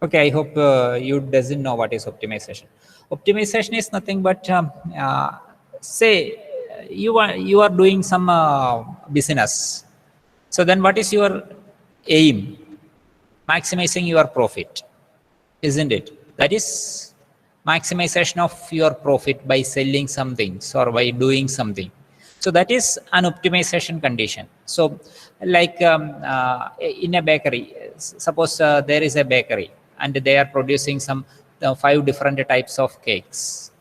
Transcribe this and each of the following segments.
Okay, I hope you doesn't know what is optimization. Optimization is nothing but say you are doing some business. So then, what is your aim? Maximizing your profit, isn't it? That is maximization of your profit by selling some things or by doing something. So that is an optimization condition. So like in a bakery, suppose there is a bakery and they are producing some 5 different types of cakes.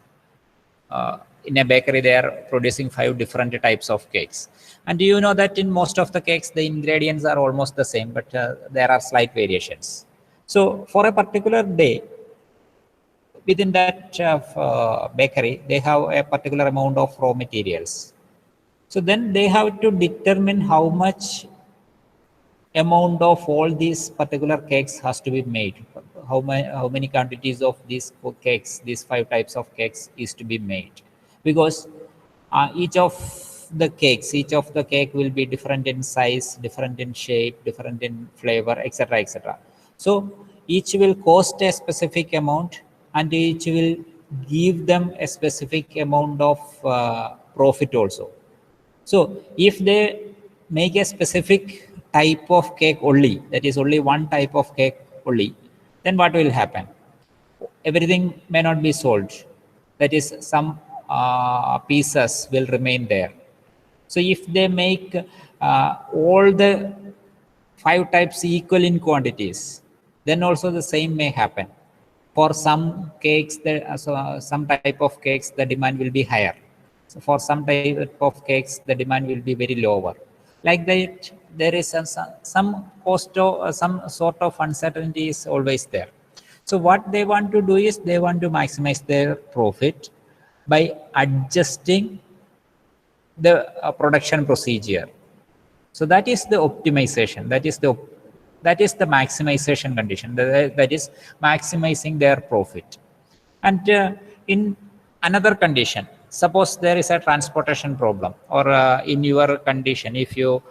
In a bakery they are producing 5 different types of cakes, and you know that in most of the cakes the ingredients are almost the same, but there are slight variations. So for a particular day, within that bakery they have a particular amount of raw materials. So then they have to determine how much amount of all these particular cakes has to be made. How many quantities of these cakes, these 5 types of cakes, is to be made, because each of the cake will be different in size, different in shape, different in flavor, etc., etc. So each will cost a specific amount, and each will give them a specific amount of profit also. So if they make a specific type of cake only, that is only one type of cake only, then what will happen? Everything may not be sold. That is, some pieces will remain there. So if they make all the 5 types equal in quantities, then also the same may happen. For some cakes, some type of cakes, the demand will be higher. So for some type of cakes, the demand will be very lower. Like that, there is some cost of some sort of uncertainty is always there. So what they want to do is they want to maximize their profit by adjusting the production procedure. So that is the optimization. That is the maximization condition. That is maximizing their profit. And in another condition, suppose there is a transportation problem, or in your condition, if you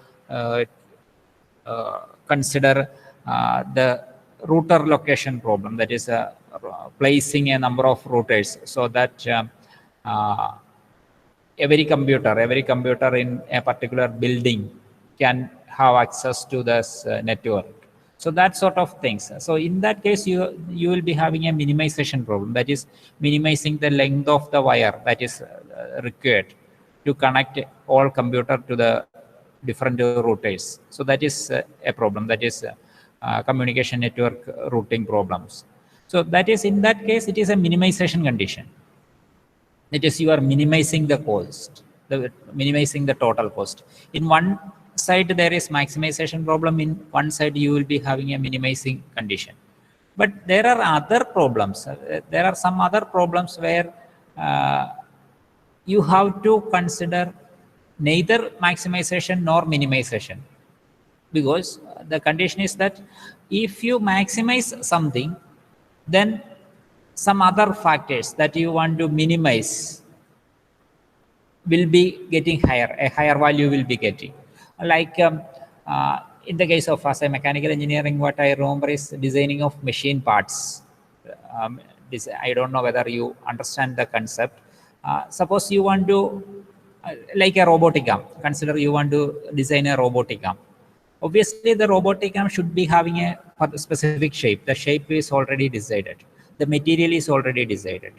consider the router location problem, that is placing a number of routers so that every computer in a particular building can have access to this network. So that sort of things. So in that case, you will be having a minimization problem, that is minimizing the length of the wire that is required to connect all computer to the different routers. So that is a problem, that is communication network routing problems. So that is, in that case, it is a minimization condition. It is, you are minimizing the cost, minimizing the total cost. In one side there is maximization problem, in one side you will be having a minimizing condition. But there are other problems. There are some other problems where you have to consider neither maximization nor minimization, because the condition is that if you maximize something, then some other factors that you want to minimize will be getting higher, a higher value will be getting. Like in the case of as a mechanical engineering, what I remember is designing of machine parts. I don't know whether you understand the concept. Suppose you want to, like a robotic arm, consider you want to design a robotic arm. Obviously, the robotic arm should be having a specific shape. The shape is already decided. The material is already decided.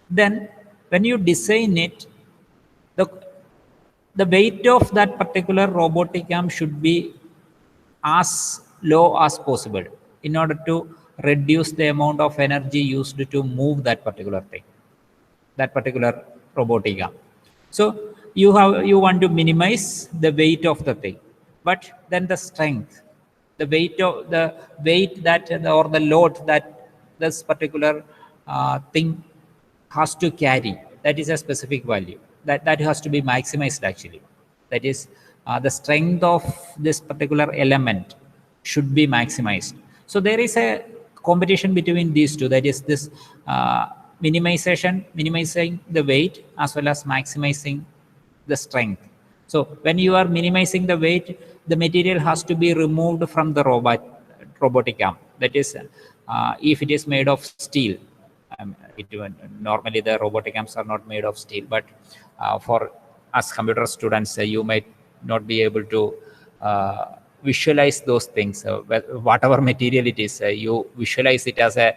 Then, when you design it, the weight of that particular robotic arm should be as low as possible in order to reduce the amount of energy used to move that particular thing, that particular robotic arm. So you want to minimize the weight of the thing, but then the strength, the weight that, or the load that this particular thing has to carry, that is a specific value that has to be maximized actually. That is, the strength of this particular element should be maximized. So there is a competition between these two, that is this minimizing the weight as well as maximizing the strength. So when you are minimizing the weight, the material has to be removed from the robotic arm. That is, If it is made of steel, normally the robotic arms are not made of steel, but for us computer students, you might not be able to visualize those things. Whatever material it is, you visualize it as a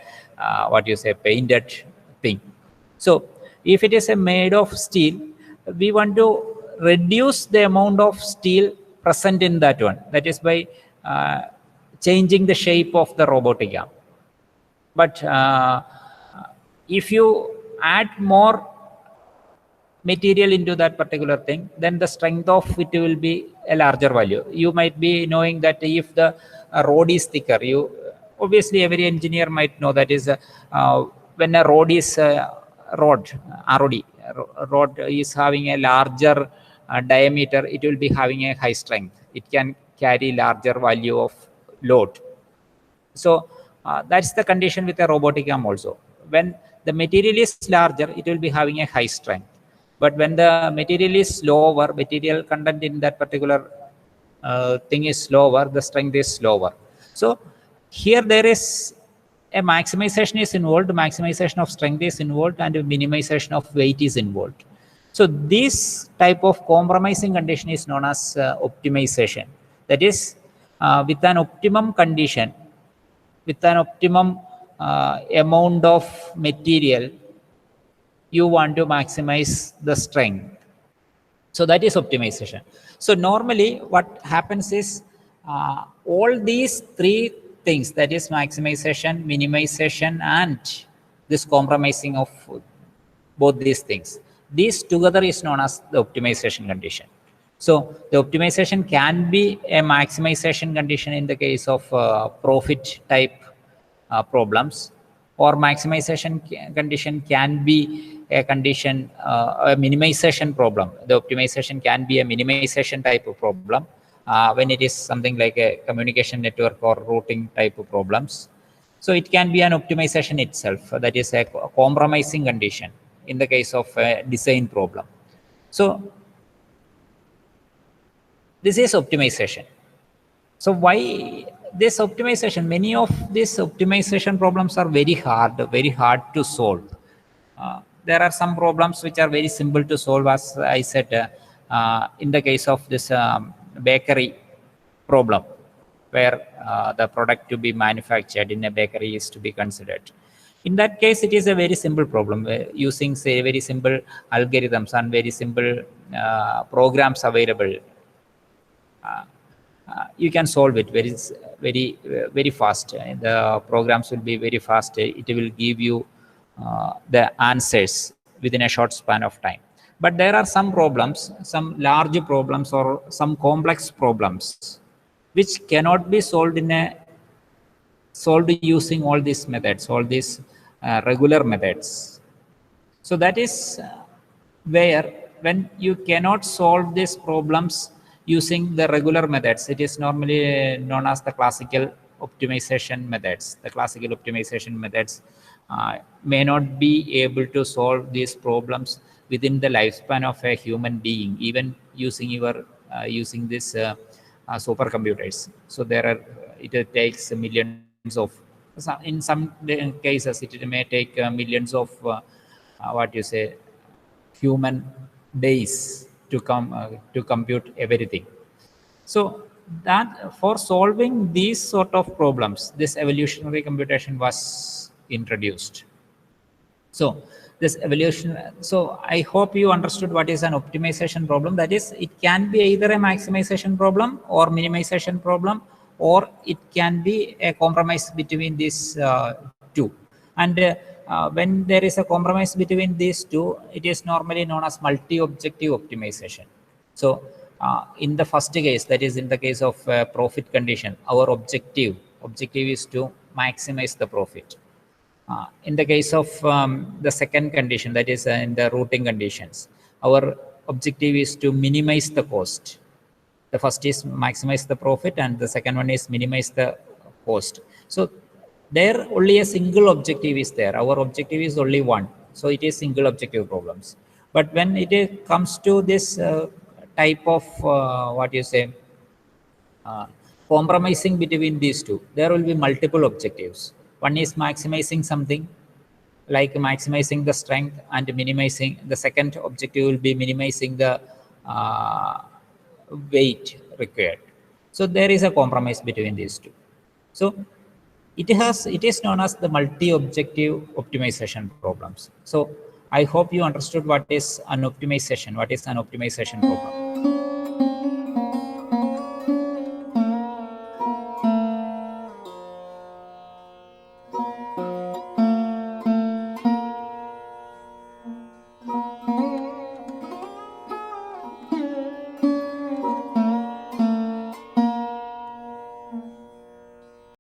what you say, painted thing. So if it is made of steel, we want to reduce the amount of steel present in that one. That is by changing the shape of the robotic arm. But if you add more material into that particular thing, then the strength of it will be a larger value. You might be knowing that if the rod is thicker, you obviously every engineer might know that is when a rod is rod is having a larger diameter, it will be having a high strength. It can carry larger value of load. So that's the condition with a robotic arm also. When the material is larger, it will be having a high strength. But when the material is lower, material content in that particular thing is lower, the strength is lower. So here there is a maximization is involved, maximization of strength is involved, and a minimization of weight is involved. So this type of compromising condition is known as optimization. That is, with an optimum condition, with an optimum amount of material, you want to maximize the strength. So that is optimization. So normally what happens is all these three things, that is maximization, minimization, and this compromising of both these things, these together is known as the optimization condition. So the optimization can be a maximization condition in the case of profit type problems, or maximization condition can be a condition, a minimization problem. The optimization can be a minimization type of problem when it is something like a communication network or routing type of problems. So it can be an optimization itself, that is a compromising condition in the case of a design problem. So this is optimization. So why this optimization? Many of these optimization problems are very hard to solve. There are some problems which are very simple to solve, as I said, in the case of this bakery problem, where the product to be manufactured in a bakery is to be considered. In that case, it is a very simple problem using, say, very simple algorithms and very simple programs available. You can solve it very fast. The programs will be very fast. It will give you the answers within a short span of time. But there are some problems, some large problems or some complex problems which cannot be solved using all these methods, all these regular methods. So that is where, when you cannot solve these problems using the regular methods, it is normally known as the classical optimization methods. The classical optimization methods may not be able to solve these problems within the lifespan of a human being, even using using this supercomputers. So it takes millions of, in some cases it may take millions of human days to compute everything. So that for solving these sort of problems, this evolutionary computation was introduced. So this evolution, so I hope you understood what is an optimization problem. That is, it can be either a maximization problem or minimization problem, or it can be a compromise between these two. And when there is a compromise between these two, it is normally known as multi-objective optimization. So in the first case, that is in the case of profit condition, our objective is to maximize the profit. In the case of the second condition, that is in the routing conditions, our objective is to minimize the cost. The first is maximize the profit, and the second one is minimize the cost. So there only a single objective is there. Our objective is only one. So it is single objective problems. But when it comes to this type of compromising between these two, there will be multiple objectives. One is maximizing something, like maximizing the strength and minimizing. The second objective will be minimizing the weight required. So there is a compromise between these two. So it is known as the multi-objective optimization problems. So I hope you understood what is an optimization problem.